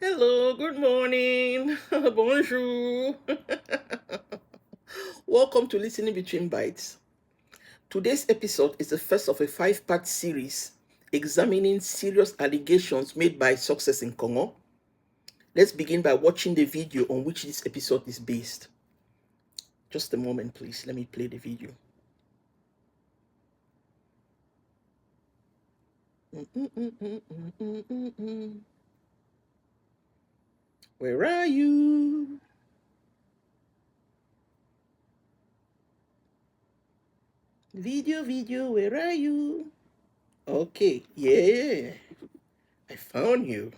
Hello, good morning. Bonjour. Welcome to Listening Between Bites. Today's episode is the first of a 5-part series examining serious allegations made by Success in Congo. Let's begin by watching the video on which this episode is based. Just a moment, please. Let me play the video. Where are you? Video, where are you? Okay, yeah, I found you.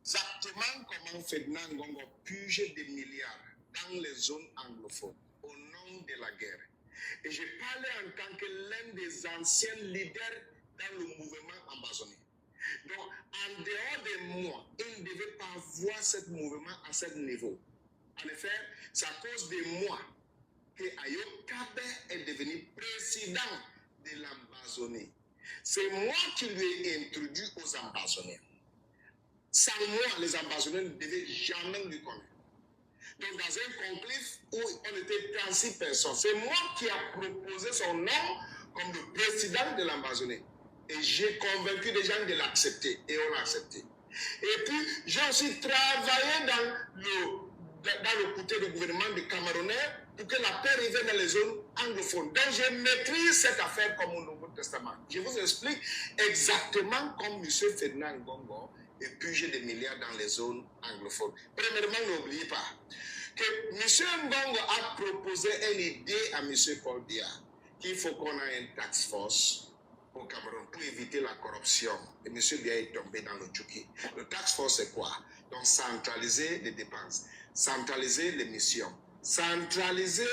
Exactement comment Ferdinand Ngongo pige des milliards dans les zones anglophones au nom de la guerre. Et je parlais en tant que l'un des anciens leaders dans le mouvement amazonien. Donc, en dehors de moi, il ne devait pas voir ce mouvement à ce niveau. En effet, c'est à cause de moi que Ayo Kabe est devenu président de l'Amazonie. C'est moi qui lui ai introduit aux Amazoniens. Sans moi, les Amazoniens ne devaient jamais lui connaître. Donc, dans un conclave où on était 36 personnes, c'est moi qui ai proposé son nom comme le président de l'Amazonie. Et j'ai convaincu les gens de l'accepter. Et on l'a accepté. Et puis, j'ai aussi travaillé dans le côté du gouvernement de Camerounais pour que la paix revienne dans les zones anglophones. Donc, je maîtrise cette affaire comme au Nouveau Testament. Je vous explique exactement comme M. Ferdinand Ngongo et puis j'ai des milliards dans les zones anglophones. Premièrement, n'oubliez pas que M. Ngongo a proposé une idée à M. Paul Biya qu'il faut qu'on ait une task force au Cameroun pour éviter la corruption. Et M. Biya est tombé dans le Tchouki. Le task force, c'est quoi? Donc, centraliser les dépenses, centraliser les missions, centraliser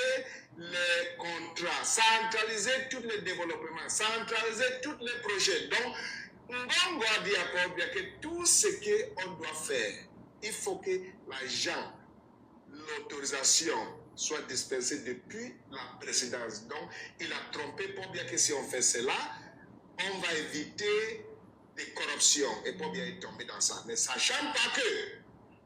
les contrats, centraliser tous les développements, centraliser tous les projets. Donc, Ngongo a dit à Paul Biya que tout ce qu'on doit faire, il faut que l'argent, l'autorisation soit dispensée depuis la présidence. Donc, il a trompé Paul Biya que si on fait cela, on va éviter des corruptions. Et Paul Biya est tombé dans ça. Mais sachant pas que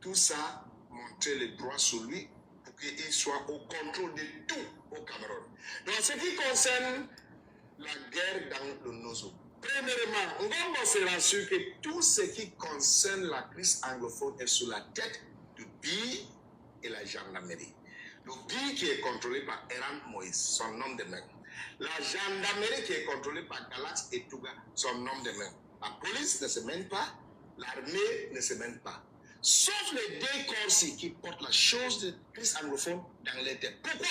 tout ça montrait le droit sur lui pour qu'il soit au contrôle de tout au Cameroun. Donc, ce qui concerne la guerre dans le Nozo. Premièrement, Ngongo se rassure que tout ce qui concerne la crise anglophone est sous la tête du BI et la gendarmerie. Le BI qui est contrôlé par Eran Moïse, son homme de main. La gendarmerie qui est contrôlée par Galax et Touga, son homme de main. La police ne se mène pas, l'armée ne se mène pas. Sauf les deux corps qui portent la chose de crise anglophone dans les têtes. Pourquoi?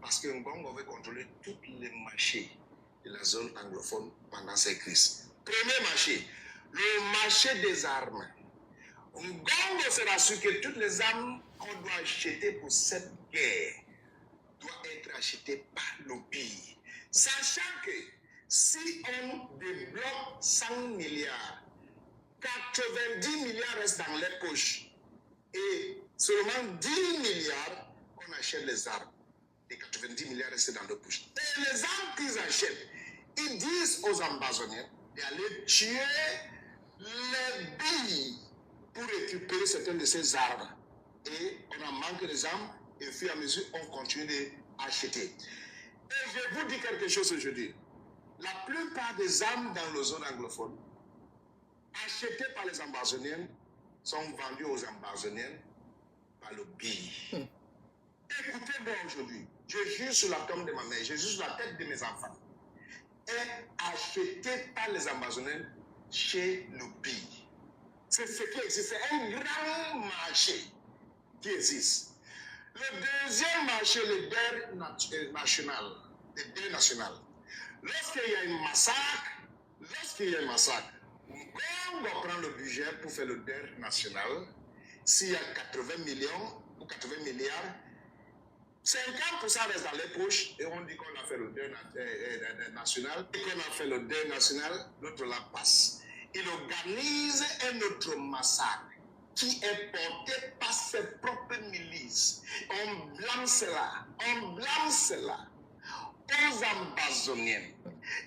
Parce que Ngongo veut contrôler tous les marchés de la zone anglophone pendant ces crises. Premier marché, le marché des armes. Ngongo se rassure que toutes les armes qu'on doit acheter pour cette guerre doivent être achetées par le pays. Sachant que si on débloque 100 milliards, 90 milliards restent dans les poches et seulement 10 milliards, on achète les armes. Et 90 milliards restent dans les poches. Et les armes qu'ils achètent, ils disent aux Amazoniens d'aller tuer les billes pour récupérer certaines de ces armes. Et on en manque des armes, et au fur et à mesure, on continue d'acheter. Et je vous dis quelque chose aujourd'hui. La plupart des armes dans les zones anglophones, achetées par les Amazoniens, sont vendues aux Amazoniens par le billet. Écoutez-moi aujourd'hui. Je jure sur la tombe de ma mère, je jure sur la tête de mes enfants. Est acheté par les Amazoniens chez le pays. C'est ce qui existe. C'est un grand marché qui existe. Le deuxième marché, le deuil national. Le deuil national. Lorsqu'il y a un massacre, on doit prendre le budget pour faire le deuil national. S'il y a 80 millions ou 80 milliards, 50% reste dans les poches et on dit qu'on a fait le deuil national. Et qu'on a fait le deuil national, l'autre la passe. Il organise un autre massacre qui est porté par ses propres milices. On blâme cela aux Amazoniens.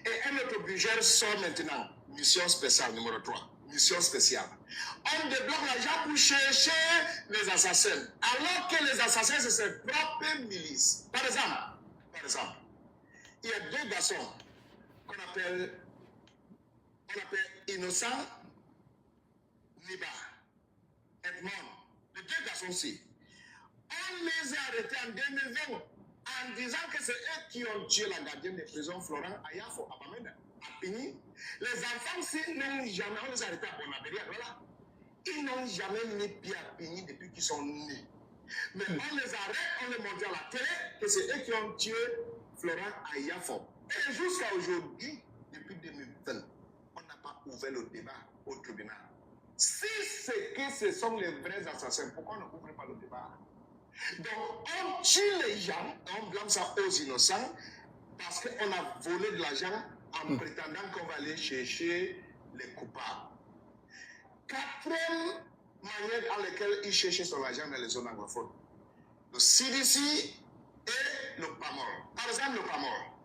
Et un autre budget sort maintenant, mission spéciale numéro 3. Mission spéciale. On débloque l'argent pour chercher les assassins. Alors que les assassins, c'est ses propres milices. Par exemple, il y a deux garçons qu'on appelle Innocent, Niba, Edmond. Les deux garçons-ci. On les a arrêtés en 2020 en disant que c'est eux qui ont tué la gardienne de prison Florent Ayafo à Bamenda, à Pigny. Les enfants-ci n'ont jamais, on les a arrêtés à Bonabéry, voilà. Ils n'ont jamais mis pied à Pigny depuis qu'ils sont nés. Mais on les arrête, on les montre à la télé que c'est eux qui ont tué Florent Ayafo. Et jusqu'à aujourd'hui, depuis 2020, on n'a pas ouvert le débat au tribunal. Si c'est que ce sont les vrais assassins, pourquoi on n'ouvre pas le débat? Donc, on tue les gens, on blâme ça aux innocents, parce qu'on a volé de l'argent en prétendant qu'on va aller chercher les coupables. Quatrième manière à laquelle ils cherchaient son argent dans les zones anglophones. Le CDC et le PAMOR. Par exemple, le PAMOR.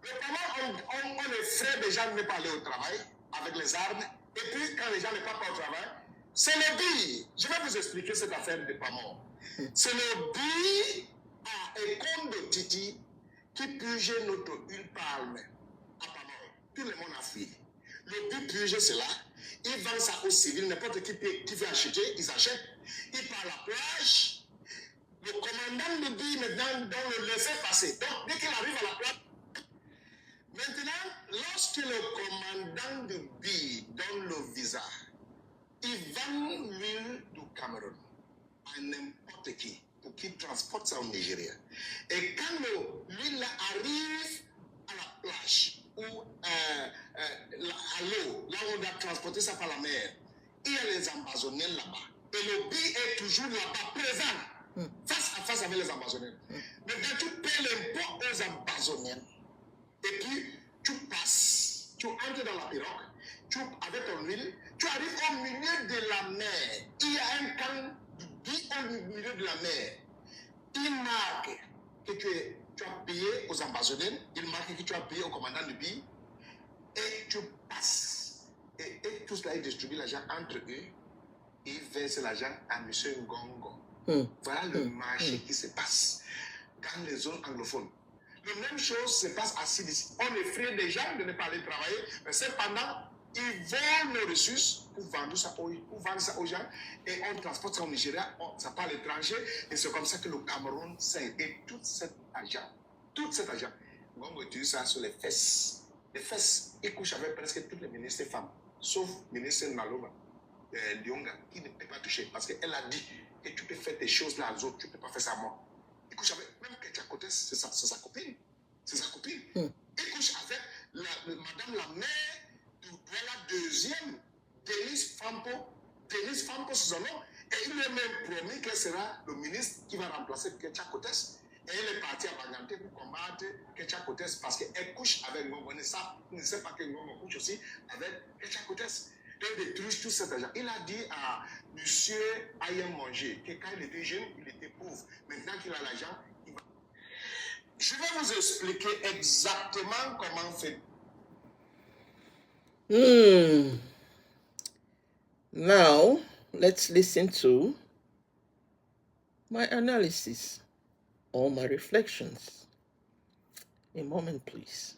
Le PAMOR, on effraie les gens de ne pas aller au travail avec les armes. Et puis, quand les gens ne partent pas au travail, c'est le BI. Je vais vous expliquer cette affaire de PAMOR. C'est le BI à Econ de Titi qui purgeait notre huile palme à PAMOR. Tout le monde a fui. Le BI purge cela. Ils vendent ça aux civils. N'importe qui veut acheter, ils achètent. Ils partent à la plage. Le commandant de BI maintenant doit le laisser passer. Donc, dès qu'il arrive à la plage, maintenant, lorsque le commandant de BI donne le visa, il vend l'huile du Cameroun à n'importe qui pour qu'il transporte ça au Nigeria. Et quand l'huile arrive à la plage ou à l'eau, là où on a transporté ça par la mer, il y a les Amazoniens là-bas. Et le BI est toujours là-bas, présent, face à face avec les Amazoniens. Maintenant, tu paies l'impôt aux Amazoniens. Et puis, tu passes, tu entres dans la pirogue, avec ton huile, tu arrives au milieu de la mer. Il y a un camp du BI au milieu de la mer. Il marque que tu as payé aux Amazoniens, il marque que tu as payé au commandant du BI, et tu passes. Et tout cela, ils distribuent l'argent entre eux, et ils versent l'argent à M. Ngongo. Voilà le marché qui se passe dans les zones anglophones. La même chose se passe à CDC. On effraie des gens de ne pas aller travailler, mais cependant, ils volent nos ressources pour vendre ça aux gens et on transporte ça au Nigeria, ça part à l'étranger et c'est comme ça que le Cameroun sait. Et tout cet argent, on utilise ça sur les fesses. Les fesses, ils couchent avec presque toutes les ministres femmes, sauf le ministre Naloma, Lyonga, qui ne peut pas toucher parce qu'elle a dit que tu peux faire tes choses là aux autres, tu ne peux pas faire ça à moi. Il couche avec, même Ketia Kotes, c'est sa copine. C'est sa copine. Il couche avec madame la mère de la deuxième, Denise Fampo. Denise Fampo, c'est son nom. Et il lui a même promis qu'elle sera le ministre qui va remplacer Ketia Kotes. Et elle est partie à Bagante pour combattre Ketia Kotes parce qu'elle couche avec Ngongo. On ne sait pas que Ngongo couche aussi avec Ketia Kotes. Il détruit tout cet argent. Il a dit à monsieur Ayem Manger que quand il était jeune, il était pauvre. Maintenant qu'il a l'argent, il va. Je vais vous expliquer exactement comment on fait. Now, let's listen to my analysis or my reflections. A moment, please.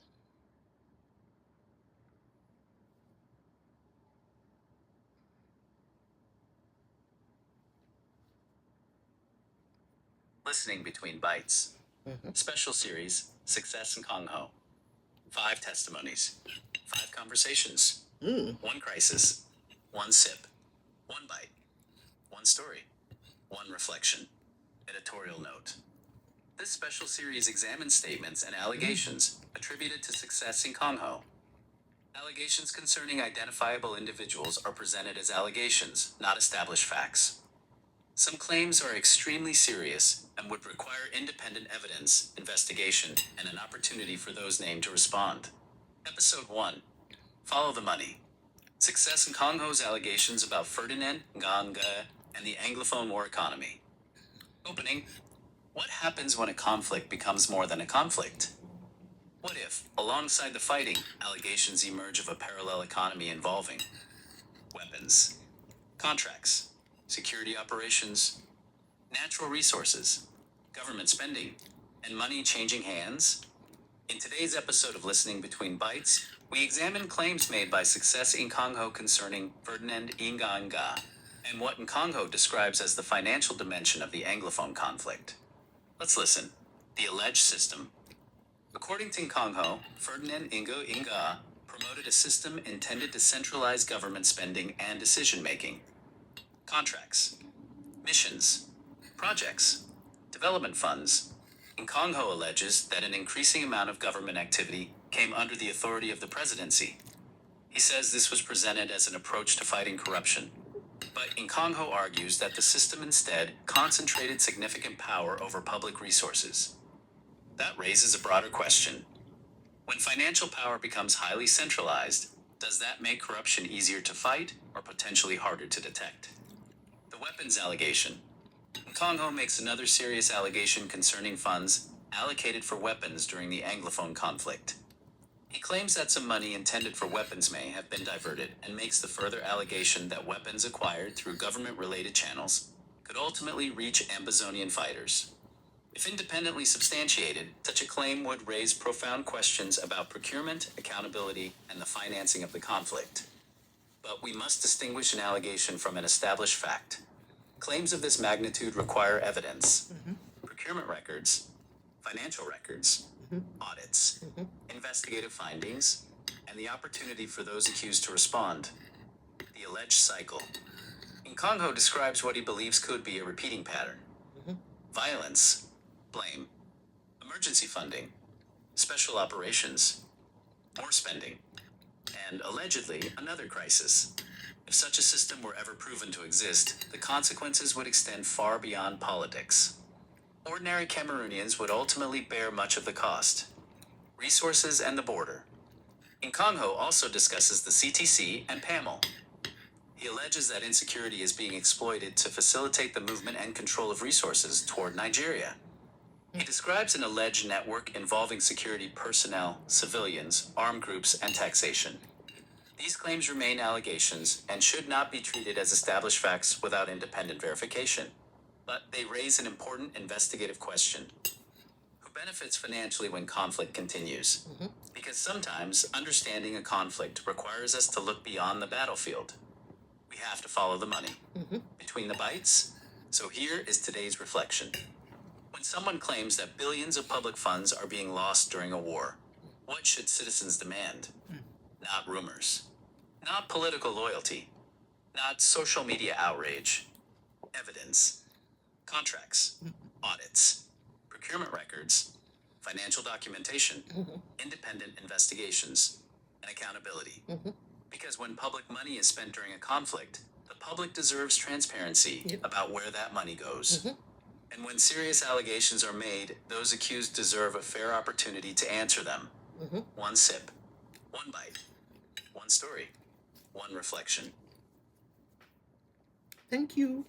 Listening between bites. Special series, Success in Kongho. 5 testimonies, 5 conversations, 1 crisis, 1 sip, 1 bite, 1 story, 1 reflection. Editorial note. This special series examines statements and allegations attributed to Success in Kongho. Allegations concerning identifiable individuals are presented as allegations, not established facts. Some claims are extremely serious and would require independent evidence, investigation, and an opportunity for those named to respond. Episode 1. Follow the money. Success in Kongho's allegations about Ferdinand Nganga and the Anglophone war economy. Opening. What happens when a conflict becomes more than a conflict? What if, alongside the fighting, allegations emerge of a parallel economy involving weapons? contracts, security operations, natural resources, government spending, and money changing hands? In today's episode of Listening Between Bites, we examine claims made by Success Nkongho concerning Ferdinand Inganga and what Nkongho describes as the financial dimension of the Anglophone conflict. Let's listen. The alleged system. According to Nkongho, Ferdinand Inga promoted a system intended to centralize government spending and decision-making. Contracts, missions, projects, development funds. Nkongho alleges that an increasing amount of government activity came under the authority of the presidency. He says this was presented as an approach to fighting corruption. But Nkongho argues that the system instead concentrated significant power over public resources. That raises a broader question. When financial power becomes highly centralized, does that make corruption easier to fight or potentially harder to detect? The weapons allegation. Nkongho makes another serious allegation concerning funds allocated for weapons during the Anglophone conflict. He claims that some money intended for weapons may have been diverted and makes the further allegation that weapons acquired through government-related channels could ultimately reach Ambazonian fighters. If independently substantiated, such a claim would raise profound questions about procurement, accountability, and the financing of the conflict. But we must distinguish an allegation from an established fact. Claims of this magnitude require evidence. Procurement records, financial records, audits, investigative findings, and the opportunity for those accused to respond. The alleged cycle. Nkongho describes what he believes could be a repeating pattern. Violence, blame, emergency funding, special operations, more spending, and allegedly another crisis. If such a system were ever proven to exist, the consequences would extend far beyond politics. Ordinary Cameroonians would ultimately bear much of the cost. Resources and the border. Nkongho also discusses the CTC and PAML. He alleges that insecurity is being exploited to facilitate the movement and control of resources toward Nigeria. He describes an alleged network involving security personnel, civilians, armed groups, and taxation. These claims remain allegations and should not be treated as established facts without independent verification. But they raise an important investigative question. Who benefits financially when conflict continues? Because sometimes understanding a conflict requires us to look beyond the battlefield. We have to follow the money. Between the bites? So here is today's reflection. When someone claims that billions of public funds are being lost during a war, what should citizens demand? Not rumors. Not political loyalty. Not social media outrage. Evidence. Contracts. Audits. Procurement records. Financial documentation. Independent investigations. And accountability. Because when public money is spent during a conflict, the public deserves transparency about where that money goes. And when serious allegations are made, those accused deserve a fair opportunity to answer them. One sip, one bite, one story, one reflection. Thank you.